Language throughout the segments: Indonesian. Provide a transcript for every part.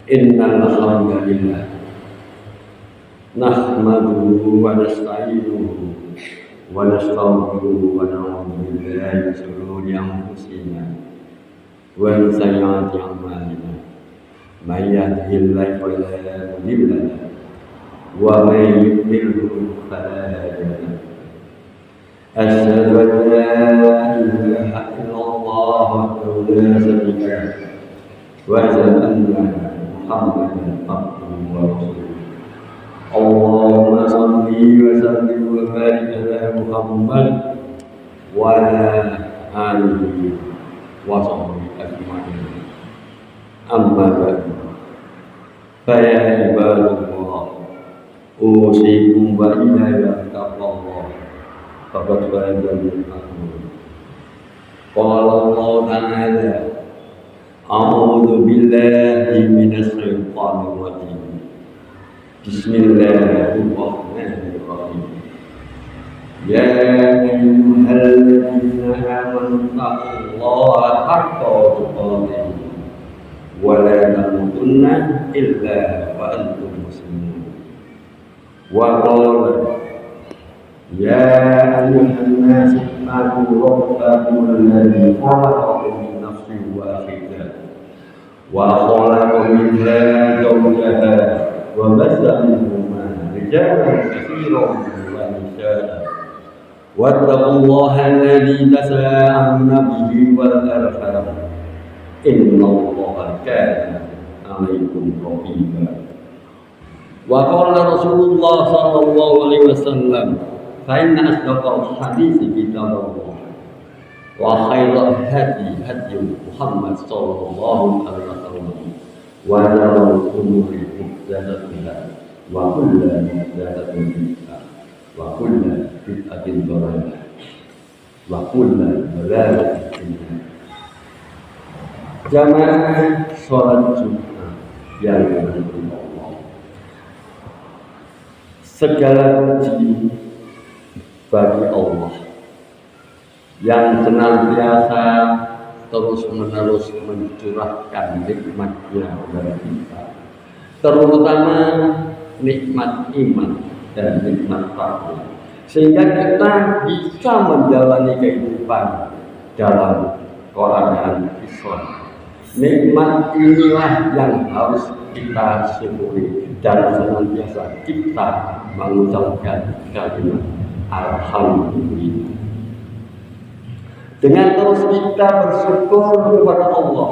Innal hamdalillah nahmaduhu wa nasta'inuhu wa nastaghfiruhu wa na'udzu billahi min shururi anfusina wa min sayyiati a'malina. May yahdihillahu fala mudilla lahu wa may yudlilhu fala hadiya lahu. Asyhadu an la ilaha illallah wahdahu la syarika lahu wa asyhadu anna Muhammadan abduhu wa rasuluh. Allahumma shalli wa sallim wa barik ala Muhammad wa ala alihi wa sahbihi ajma'in. Amma ba'du. Fa ya ibadallah, usikum wa iyaya taqwallah. Faqad faza al-muttaqun. Qala Allah ta'ala, a'udzu billahi minasy syaithanir rajim. Bismillahirrahmanirrahim. Ya ayyuhalladzina amanu taqullaha haqqa tuqatih wa la tamutunna illa wa antum muslimun. Wa qala ya ayyuhan nas ittaqu rabbakum alladzi khalaqakum min nafsin wahidah wa khalaqa minha zawjaha wa bassa minhuma rijalan katsiran wa nisaa. Wattaqullaha alladzi tasaaluna bihi wal arham. Innallaha kana 'alaikum raqiba. Wa qala Rasulullah sallallahu alaihi wasallam, fa inna asdaqal hadits kitabullah wa khairal hadi Muhammad sallallahu alaihi wasallam wa syarrul umuri muhdatsatuha wa kullu muhdatsatin bid'ah wa kullu bid'atin dhalalah wa kullu dhalalatin finnar. Jamaah salat Jumat yang dirahmati Allah, segala puji bagi Allah yang senantiasa terus-menerus mencurahkan nikmat-Nya kepada kita, terutama nikmat iman dan nikmat takwa, sehingga kita bisa menjalani kehidupan dalam keadaan Islam. Nikmat inilah yang harus kita syukuri dan senantiasa kita mengucapkan kalimat alhamdulillah. Dengan terus kita bersyukur kepada Allah,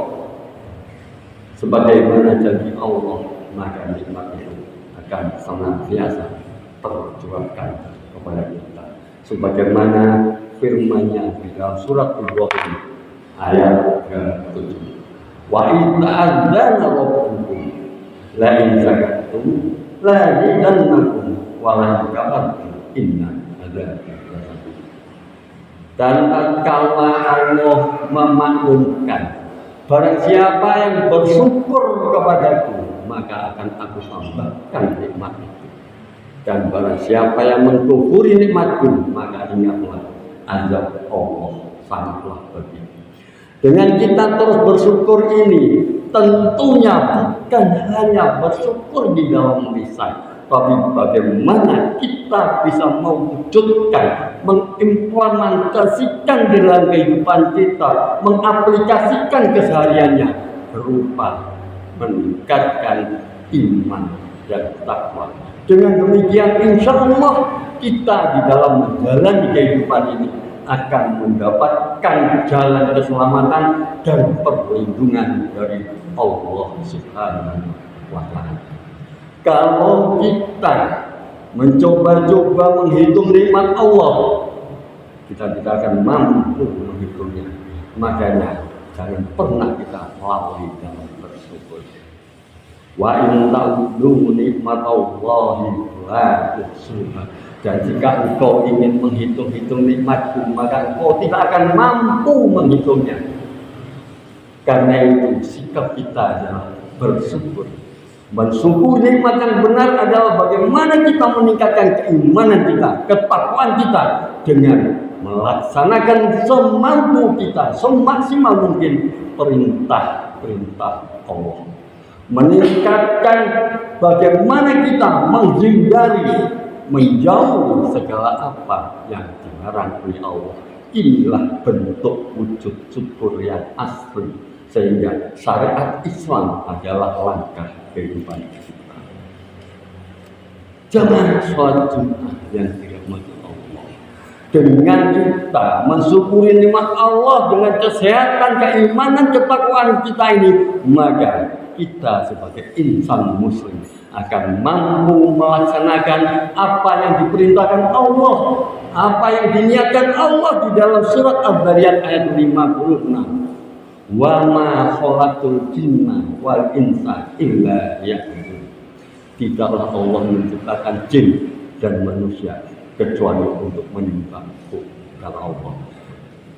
sebagaimana janji Allah, maka nikmat itu akan senantiasa tercurahkan kepada kita. Sebagaimana firman-Nya di dalam surat Ibrahim ayat ke-7. Wa ta'adzana rabbukum la in zakartum la azidannakum wa la in kafartum inna adzabi lasyadid. Dan tatkala Allah memaklumkan, barang siapa yang bersyukur kepadaku, maka akan aku tambahkan nikmat itu. Dan barang siapa yang mengkufuri nikmatku, maka ingatlah azab Allah sangatlah pedih. Dengan kita terus bersyukur ini, tentunya bukan hanya bersyukur di dalam lisan, tapi bagaimana kita bisa mewujudkan, mengimplementasikan di dalam kehidupan kita, mengaplikasikan kesehariannya berupa meningkatkan iman dan takwa. Dengan demikian insya Allah kita di dalam menjalani kehidupan ini akan mendapatkan jalan keselamatan dan perlindungan dari Allah Subhanahu wa Ta'ala. Kalau kita mencoba-coba menghitung nikmat Allah, kita akan mampu menghitungnya. Makanya jangan pernah kita lalai dalam bersyukur. Wa in ta'uddu nikmatallahi la tuhsuha. Dan jika engkau ingin menghitung-hitung nikmatku, maka engkau tidak akan mampu menghitungnya. Karena itu sikap kita adalah bersyukur. Mensyukur nikmat yang benar adalah bagaimana kita meningkatkan keimanan kita, ketakwaan kita dengan melaksanakan semampu kita, semaksimal mungkin perintah-perintah Allah. meningkatkan bagaimana kita menghindari, menjauh segala apa yang dilarang oleh Allah. Inilah bentuk wujud syukur yang asli, sehingga syariat Islam adalah langkah kehidupan kita. Jamaah sholat Jumat yang dirahmati Allah, dengan kita mensyukuri nikmat Allah dengan kesehatan, keimanan, ketakwaan kita ini, maka kita sebagai insan muslim akan mampu melaksanakan apa yang diperintahkan Allah, apa yang diniatkan Allah di dalam surat Al-Dariyat ayat 56. Wa ma khalaqtul jinna wal insa illa liya'budun. Tidaklah Allah menciptakan jin dan manusia kecuali untuk menyembahku, kata Allah.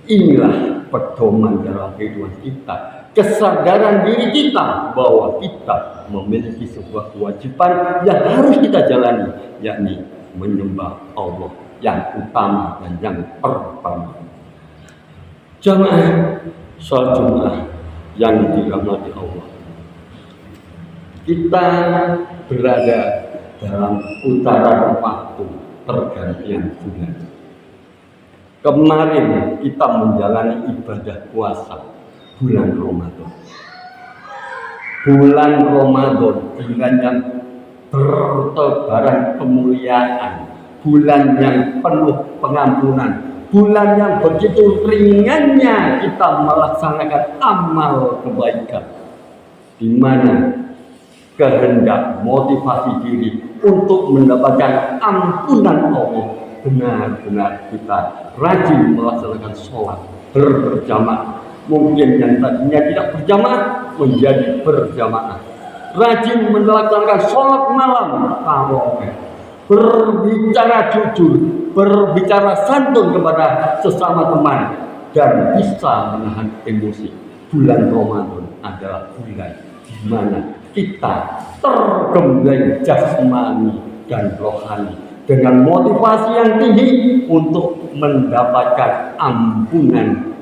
Inilah pedoman dalam kehidupan kita, kesadaran diri kita bahwa kita memiliki sebuah kewajiban yang harus kita jalani, yakni menyembah Allah yang utama dan yang pertama. Jamaah sholat Jumat yang dirahmati Allah, kita berada dalam putaran waktu pergantian bulan. Kemarin kita menjalani ibadah puasa bulan Ramadan. Bulan Ramadan, bulan yang bertebaran kemuliaan, bulan yang penuh pengampunan, bulan yang begitu ringannya kita melaksanakan amal kebaikan, di mana kehendak motivasi diri untuk mendapatkan ampunan Allah, benar-benar kita rajin melaksanakan sholat berjamaah. Mungkin yang tadinya tidak berjamaah menjadi berjamaah, rajin melaksanakan sholat malam tarawih, berbicara jujur, berbicara santun kepada sesama teman, dan bisa menahan emosi. Bulan Ramadan adalah bulan di mana kita tergembleng jasmani dan rohani dengan motivasi yang tinggi untuk mendapatkan ampunan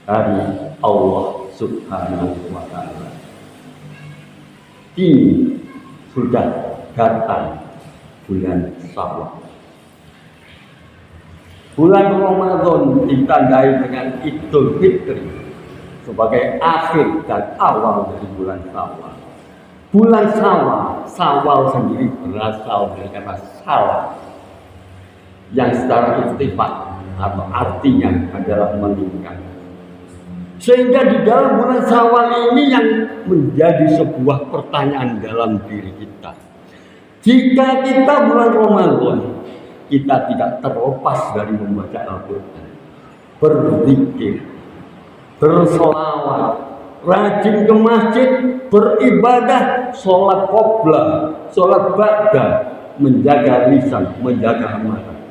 dari Allah Subhanahu wa Ta'ala. Ini sudah datang bulan Syawal. Bulan Ramadan ditandai dengan Idul Fitri sebagai akhir dan awal dari bulan Syawal. Bulan Syawal sendiri berasal dari kata syawal yang secara istifat atau artinya adalah meningkat. Sehingga di dalam bulan Syawal ini yang menjadi sebuah pertanyaan dalam diri kita. Jika kita bulan Ramadan, kita tidak terlepas dari membaca Al-Quran, berzikir, bersolawat, rajin ke masjid, beribadah, sholat qoblah, sholat ba'da, menjaga lisan, menjaga amarah.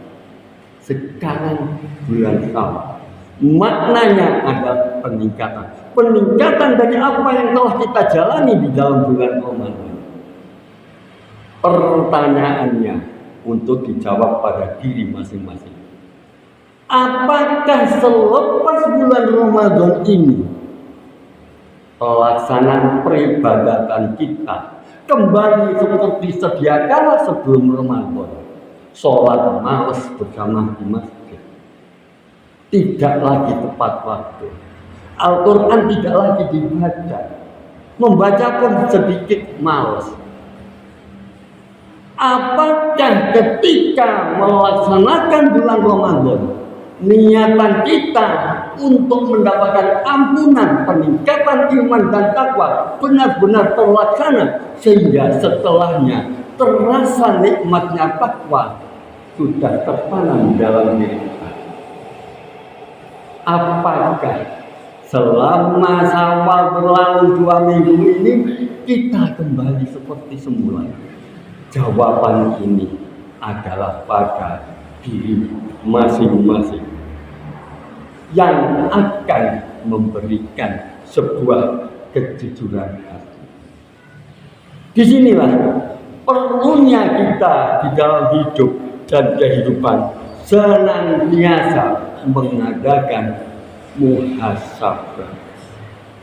Sekarang bulan Syawal, maknanya adalah peningkatan. Peningkatan dari apa yang telah kita jalani di dalam bulan Ramadan. Pertanyaannya untuk dijawab pada diri masing-masing. Apakah selepas bulan Ramadan ini pelaksanaan peribadatan kita kembali seperti sedia kala sebelum Ramadan? Sholat malas bersama di masjid, tidak lagi tepat waktu, Al-Quran tidak lagi dibaca, membaca pun sedikit malas. Apakah ketika melaksanakan bulan Ramadan, niatan kita untuk mendapatkan ampunan, peningkatan iman dan takwa benar-benar terlaksana, sehingga setelahnya terasa nikmatnya takwa sudah tertanam dalam diri kita? Apakah selama Syawal berlalu 2 minggu ini kita kembali seperti semula? Jawaban ini adalah pada diri masing-masing yang akan memberikan sebuah kejujuran hati. Disinilah perlunya kita di dalam hidup dan kehidupan senantiasa mengadakan muhasabah,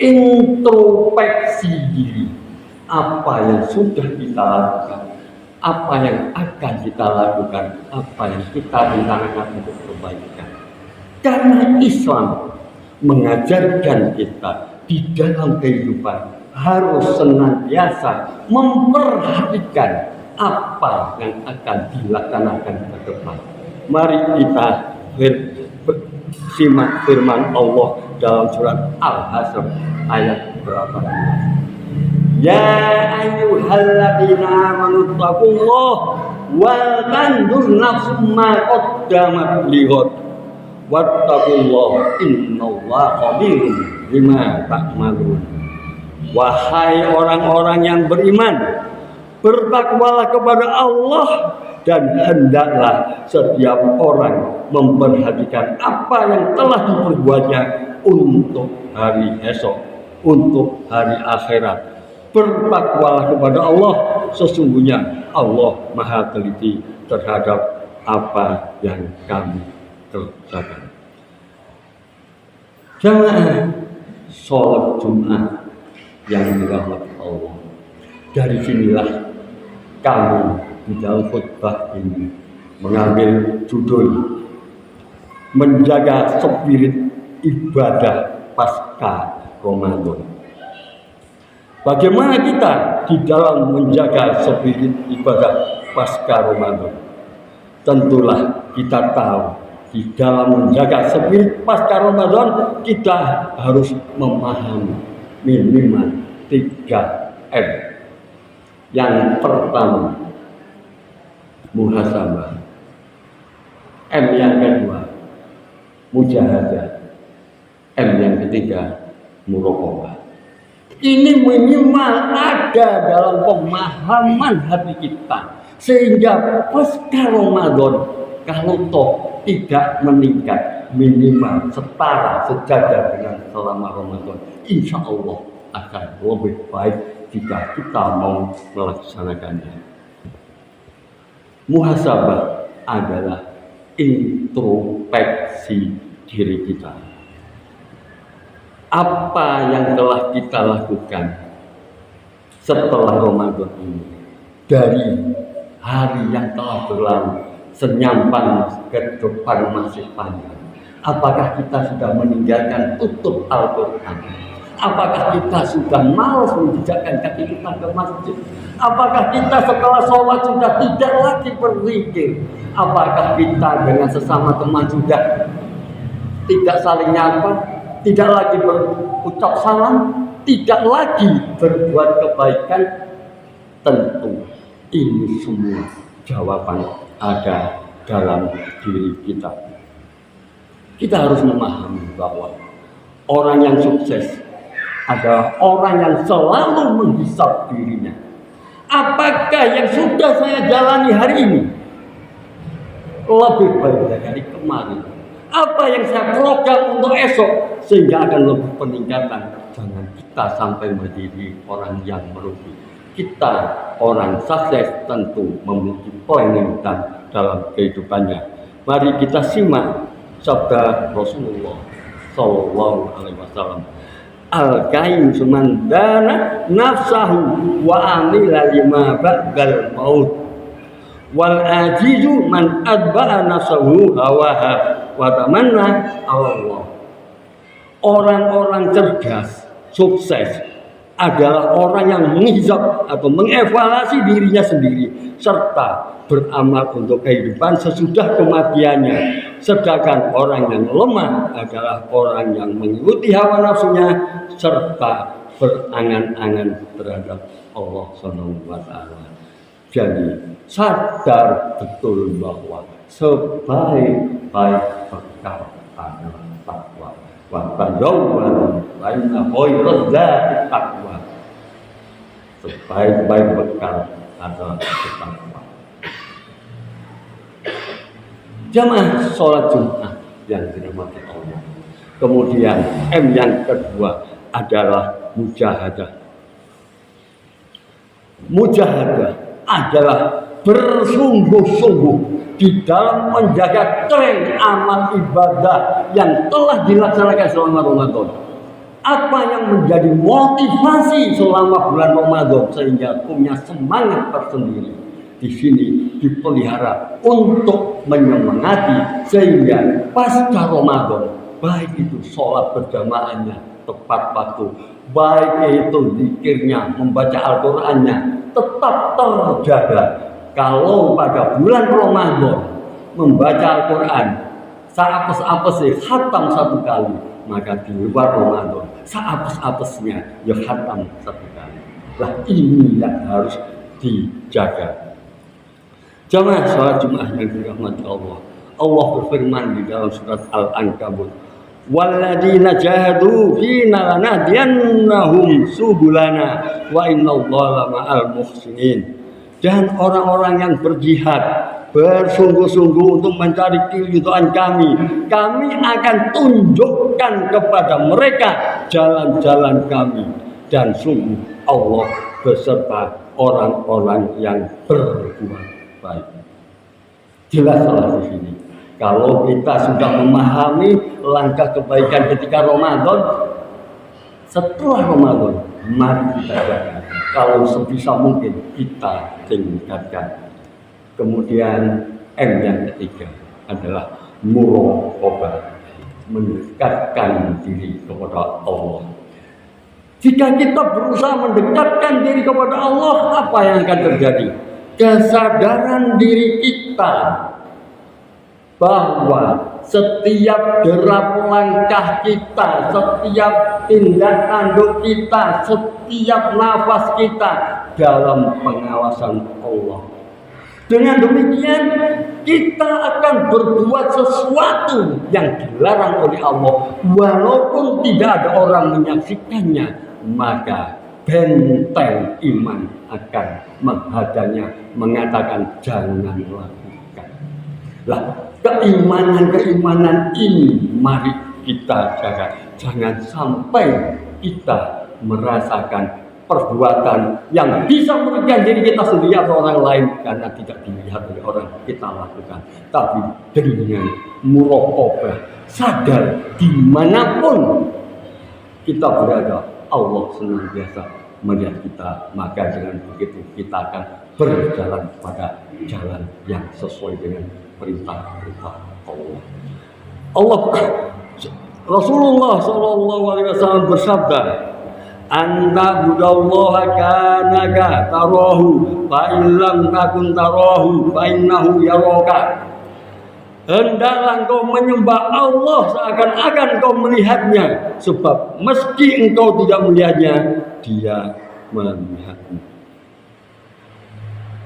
introspeksi diri. Apa yang sudah kita lakukan, apa yang akan kita lakukan, apa yang kita rencanakan untuk perbaikan. Karena Islam mengajarkan kita di dalam kehidupan harus senantiasa memperhatikan apa yang akan dilaksanakan ke depan. Mari kita simak firman Allah dalam surat Al-Hasr ayat berapa? Ya ayyuhalladzina amanu taqullah wal tanzur nafsum ma qaddamat lighad wattaqullaha innallaha khabirun bima ta'malun. Wahai orang-orang yang beriman, bertakwalah kepada Allah dan hendaklah setiap orang memperhatikan apa yang telah diperbuatnya untuk hari esok, untuk hari akhirat. Bertakwalah kepada Allah, sesungguhnya Allah Maha teliti terhadap apa yang kami kerjakan. Jamaah sholat Jumat yang dirahmati Allah. Dari sinilah kami di dalam khutbah ini mengambil judul menjaga spirit ibadah pasca Ramadan. Bagaimana kita di dalam menjaga spirit ibadah pasca Ramadan? Tentulah kita tahu di dalam menjaga spirit pasca Ramadan kita harus memahami minimal 3M. Yang pertama, muhasabah. M yang kedua, mujahadah. M yang ketiga, muraqabah. Ini minimal ada dalam pemahaman hati kita, sehingga pasca Ramadan kalau toh tidak meningkat, minimal setara sejajar dengan selama Ramadan, insya Allah akan lebih baik jika kita mau melaksanakannya. Muhasabah adalah introspeksi diri kita. Apa yang telah kita lakukan setelah Ramadan ini, dari hari yang telah berlalu, senyampan ke depan masih panjang. Apakah kita sudah meninggalkan tutup Al-Quran? Apakah kita sudah malas menjejakkan kaki kita ke masjid? Apakah kita setelah sholat sudah tidak lagi berzikir? Apakah kita dengan sesama teman sudah tidak saling nyapa? Tidak lagi berucap salam, tidak lagi berbuat kebaikan? Tentu ini semua jawaban ada dalam diri kita. Kita harus memahami bahwa orang yang sukses adalah orang yang selalu menghisap dirinya. Apakah yang sudah saya jalani hari ini lebih baik dari kemarin? Apa yang saya program untuk esok sehingga akan lebih peningkatan? Jangan kita sampai menjadi orang yang merugi. Kita orang sukses tentu memiliki planning dan dalam kehidupannya. Mari kita simak sabda Rasulullah Sallallahu Alaihi Wasallam. Al-kaim sumandana nafsahu wa amila lima ba'dal maut. Wal ajizu man adba'a nafsahu hawaha wa tamanna Allah. Orang-orang cerdas, sukses adalah orang yang menghisap atau mengevaluasi dirinya sendiri serta beramal untuk kehidupan sesudah kematiannya. Sedangkan orang yang lemah adalah orang yang mengikuti hawa nafsunya serta berangan-angan terhadap Allah Subhanahu wa taala. Jadi sadar betul bahwa sebaik-baik bekal adalah takwa. Wa tazawwadu fa inna khairaz zati taqwa. Sebaik-baik bekal adalah takwa. Jamaah sholat Jumat yang dirahmati Allah. Kemudian M yang kedua adalah mujahadah. Mujahadah adalah bersungguh-sungguh di dalam menjaga tren amal ibadah yang telah dilaksanakan selama Ramadan. Apa yang menjadi motivasi selama bulan Ramadan sehingga punya semangat tersendiri. Di sini dipelihara untuk menyemangati sehingga pasca Ramadan, baik itu sholat berjamaahnya tepat waktu, baik itu zikirnya, membaca Al-Qur'annya tetap terjaga. Kalau pada bulan Ramadan membaca Al-Qur'an seapes-apesnya khatam 1 kali, maka di luar Ramadan seapes-apesnya ya khatam 1 kali. Lah ini yang harus dijaga. Jamaah salat Jumat yang dirahmati Allah. Allah berfirman di dalam surat Al-Ankabut, "Walladzina jahadu fina lanahdiyannahum subulana wa innallaha ma'al muhsinin." Dan orang-orang yang berjihad bersungguh-sungguh untuk mencari keridhaan kami akan tunjukkan kepada mereka jalan-jalan kami, dan sungguh Allah beserta orang-orang yang berbuat baik. Jelas salah di sini. Kalau kita sudah memahami langkah kebaikan ketika Ramadan, setelah Ramadan mari kita jaga. Kalau sebisa mungkin kita tingkatkan. Kemudian M yang ketiga adalah muraqabah, mendekatkan diri kepada Allah. Jika kita berusaha mendekatkan diri kepada Allah, apa yang akan terjadi? Kesadaran diri kita bahwa setiap derap langkah kita, setiap tindak tanduk kita, setiap nafas kita dalam pengawasan Allah. Dengan demikian kita akan berbuat sesuatu yang dilarang oleh Allah, walaupun tidak ada orang menyaksikannya, maka benteng iman akan menghadangnya, mengatakan jangan lakukan. Lah, keimanan ini mari kita jaga. Jangan sampai kita merasakan perbuatan yang bisa merugikan diri kita sendiri atau orang lain karena tidak dilihat oleh orang kita lakukan. Tapi dengan muraqabah, sadar dimanapun kita berada, Allah senantiasa melihat kita. Maka dengan begitu kita akan berjalan pada jalan yang sesuai dengan perintah-perintah Allah. Rasulullah SAW bersabda, "Anta budallaha kanaka tarahu, fa illam takun tarahu, fa innahu yaraka." Hendaklah engkau menyembah Allah seakan-akan engkau melihatnya, sebab meski engkau tidak melihatnya, Dia melihatmu.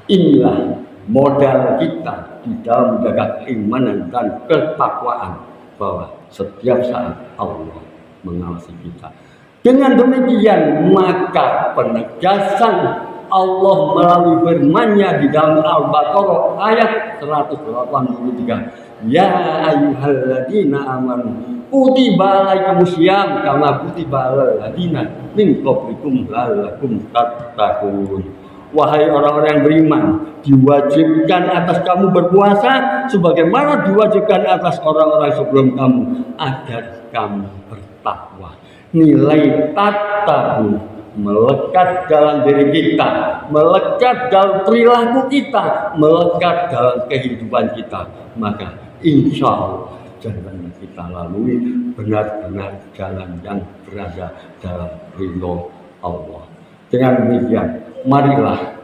Inilah modal kita di dalam menjaga keimanan dan ketakwaan, bahwa setiap saat Allah mengawasi kita. Dengan demikian maka penegasan Allah melalui firman-Nya di dalam Al-Baqarah ayat 183, "Ya ayyuhalladzina amanu kutiba alaikumusiyam kama kutiba alal ladzina min qablikum la'allakum tattaqun." Wahai orang-orang yang beriman, diwajibkan atas kamu berpuasa sebagaimana diwajibkan atas orang-orang sebelum kamu, agar kamu bertakwa. Nilai tattaqun melekat dalam diri kita, melekat dalam perilaku kita, melekat dalam kehidupan kita. Maka insya Allah jalan yang kita lalui benar-benar jalan yang berada dalam ridho Allah. Dengan demikian, marilah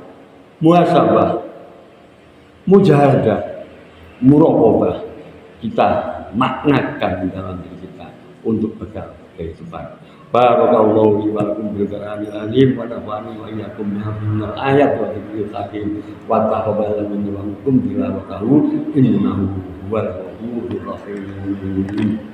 muhasabah, mujahadah, muraqabah kita maknakan di dalam diri kita untuk bekal kehidupan. Barakallahu li wa lakum bil Qur'anil azim wa nafa'ani wa iyyakum minal ayat wa dzikril hakim wa taqabbal minni wa minkum tilawatahu innahu huwal ghafurur rahim.